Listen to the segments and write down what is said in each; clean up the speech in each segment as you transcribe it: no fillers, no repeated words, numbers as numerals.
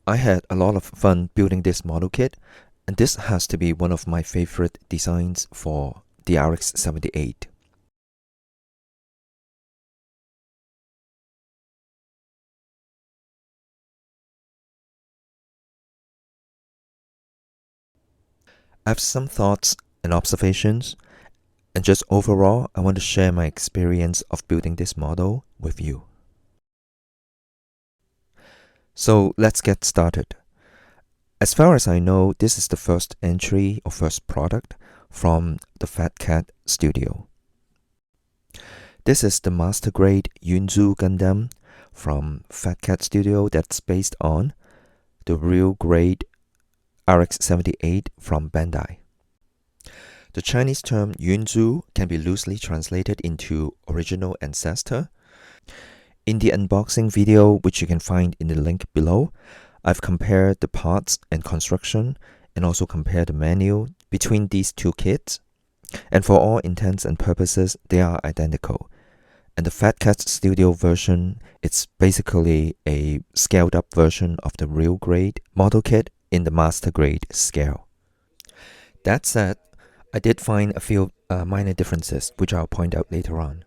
I had a lot of fun building this model kit, and this has to be one of my favorite designs for the RX-78. I have some thoughts and observations, and just overall, I want to share my experience of building this model with you. So let's get started. As far as I know, this is the first entry or first product from the Fat Cat Studio. This is the master grade Yuantzu Gundam from Fat Cat Studio that's based on the real grade RX-78 from Bandai. The Chinese term Yuantzu can be loosely translated into original ancestor. In the unboxing video, which you can find in the link below, I've compared the parts and construction and also compared the manual between these two kits. And for all intents and purposes, they are identical. And the Fat Cat Studio version, it's basically a scaled up version of the real grade model kit in the master grade scale. That said, I did find a few minor differences, which I'll point out later on.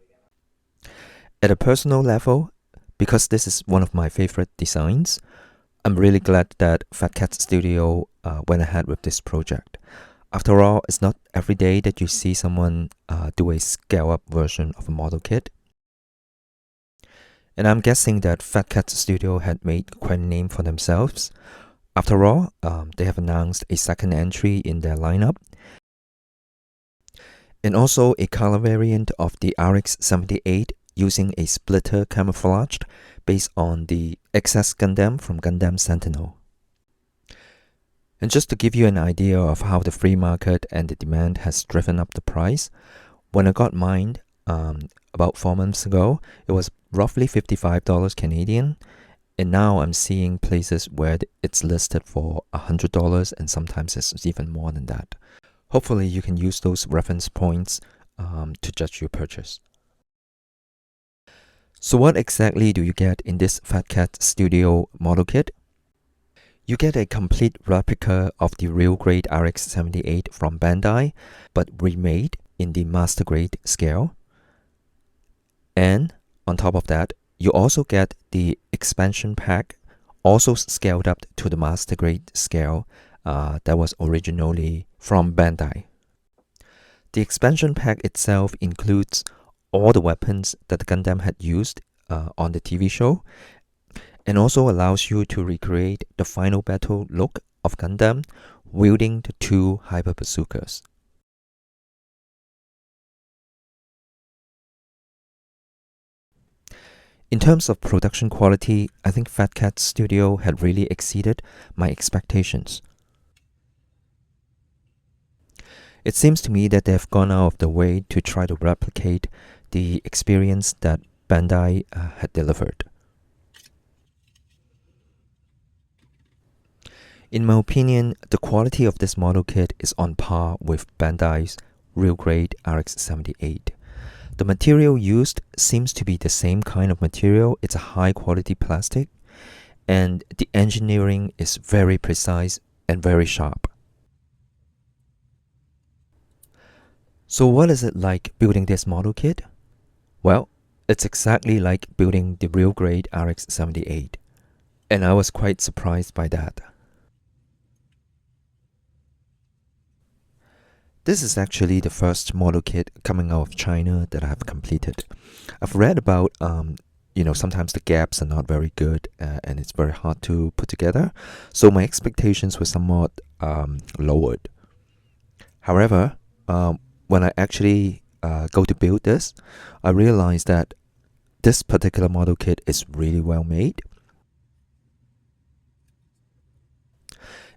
At a personal level, because this is one of my favorite designs, I'm really glad that Fat Cat Studio went ahead with this project. After all, it's not every day that you see someone do a scale-up version of a model kit. And I'm guessing that Fat Cat Studio had made quite a name for themselves. After all, they have announced a second entry in their lineup, and also a color variant of the RX-78 using a splitter camouflage based on the XS Gundam from Gundam Sentinel. And just to give you an idea of how the free market and the demand has driven up the price, when I got mine about 4 months ago, it was roughly $55 Canadian, and now I'm seeing places where it's listed for $100 and sometimes it's even more than that. Hopefully you can use those reference points to judge your purchase. So what exactly do you get in this Fat Cat Studio model kit? You get a complete replica of the real grade RX-78 from Bandai, but remade in the master grade scale. And on top of that, you also get the expansion pack, also scaled up to the master grade scale that was originally from Bandai. The expansion pack itself includes all the weapons that the Gundam had used on the TV show, and also allows you to recreate the final battle look of Gundam wielding the two hyper bazookas. In terms of production quality, I think Fat Cat Studio had really exceeded my expectations. It seems to me that they have gone out of the way to try to replicate the experience that Bandai had delivered. In my opinion, the quality of this model kit is on par with Bandai's real grade RX-78. The material used seems to be the same kind of material. It's a high quality plastic, and the engineering is very precise and very sharp. So what is it like building this model kit? Well, it's exactly like building the real grade RX-78, and I was quite surprised by that. This is actually the first model kit coming out of China that I have completed. I've read about, sometimes the gaps are not very good and it's very hard to put together. So my expectations were somewhat lowered. However, when I actually go to build this, I realized that this particular model kit is really well made.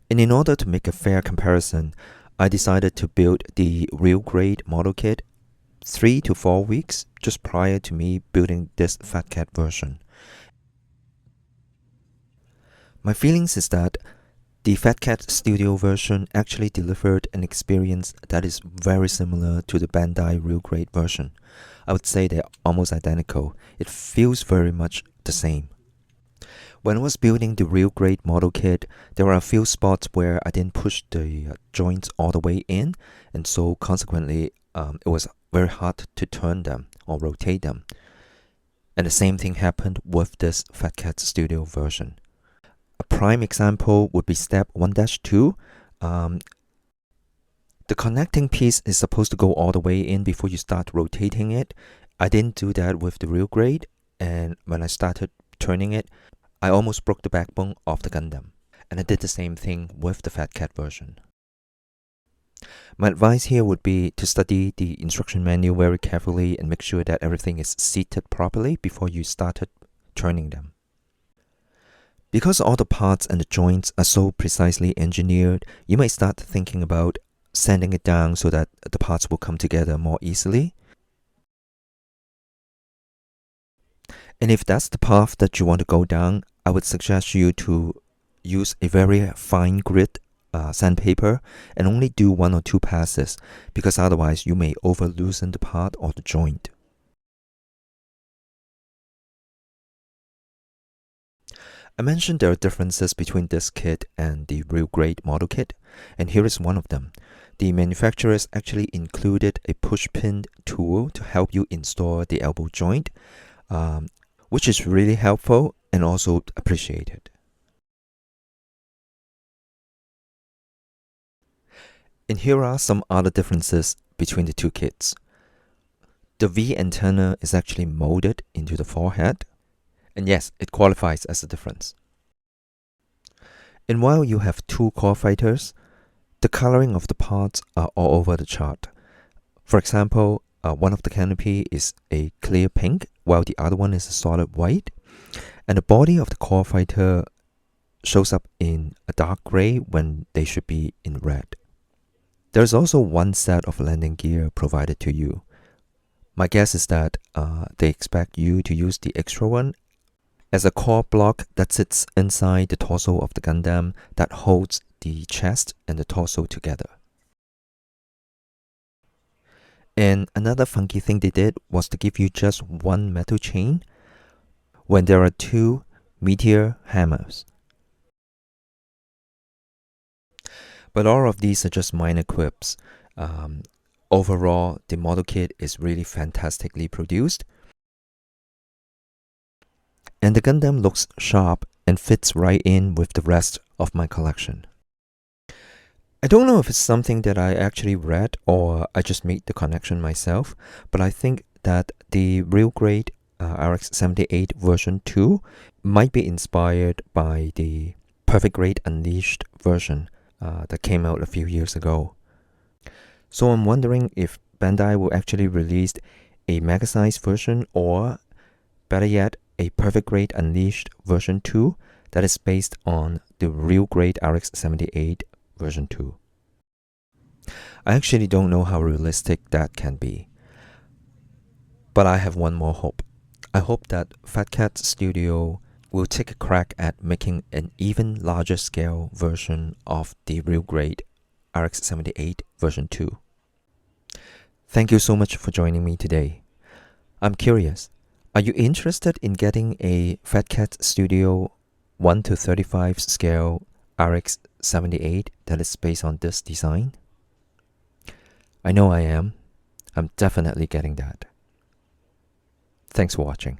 And in order to make a fair comparison, I decided to build the real grade model kit 3 to 4 weeks just prior to me building this Fat Cat version. My feelings is that the Fat Cat Studio version actually delivered an experience that is very similar to the Bandai real grade version. I would say they're almost identical. It feels very much the same. When I was building the real grade model kit, there were a few spots where I didn't push the joints all the way in, and so consequently, it was very hard to turn them or rotate them. And the same thing happened with this Fat Cat Studio version. A prime example would be step 1-2. The connecting piece is supposed to go all the way in before you start rotating it. I didn't do that with the real grade, and when I started turning it, I almost broke the backbone of the Gundam. And I did the same thing with the Fat Cat version. My advice here would be to study the instruction manual very carefully and make sure that everything is seated properly before you started turning them. Because all the parts and the joints are so precisely engineered, you might start thinking about sanding it down so that the parts will come together more easily. And if that's the path that you want to go down, I would suggest you to use a very fine grit sandpaper and only do 1 or 2 passes, because otherwise you may over loosen the part or the joint. I mentioned there are differences between this kit and the real grade model kit, and here is one of them. The manufacturers actually included a push pin tool to help you install the elbow joint, which is really helpful and also appreciated. And here are some other differences between the two kits. The V antenna is actually molded into the forehead, and yes, it qualifies as a difference. And while you have 2 core fighters, the coloring of the parts are all over the chart. For example, one of the canopy is a clear pink, while the other one is a solid white. And the body of the core fighter shows up in a dark gray when they should be in red. There's also one set of landing gear provided to you. My guess is that they expect you to use the extra one as a core block that sits inside the torso of the Gundam that holds the chest and the torso together. And another funky thing they did was to give you just one metal chain when there are 2 meteor hammers. But all of these are just minor quips. Overall, the model kit is really fantastically produced. And the Gundam looks sharp and fits right in with the rest of my collection. I don't know if it's something that I actually read or I just made the connection myself, but I think that the real grade RX-78 version 2 might be inspired by the Perfect Grade Unleashed version that came out a few years ago. So I'm wondering if Bandai will actually release a mega-sized version, or better yet, a Perfect Grade Unleashed version 2 that is based on the real grade RX-78 version 2. I actually don't know how realistic that can be. But I have one more hope. I hope that Fat Cat Studio will take a crack at making an even larger scale version of the real grade RX-78 version 2. Thank you so much for joining me today. I'm curious, are you interested in getting a Fat Cat Studio 1:35 scale RX-78 that is based on this design? I know I am. I'm definitely getting that. Thanks for watching.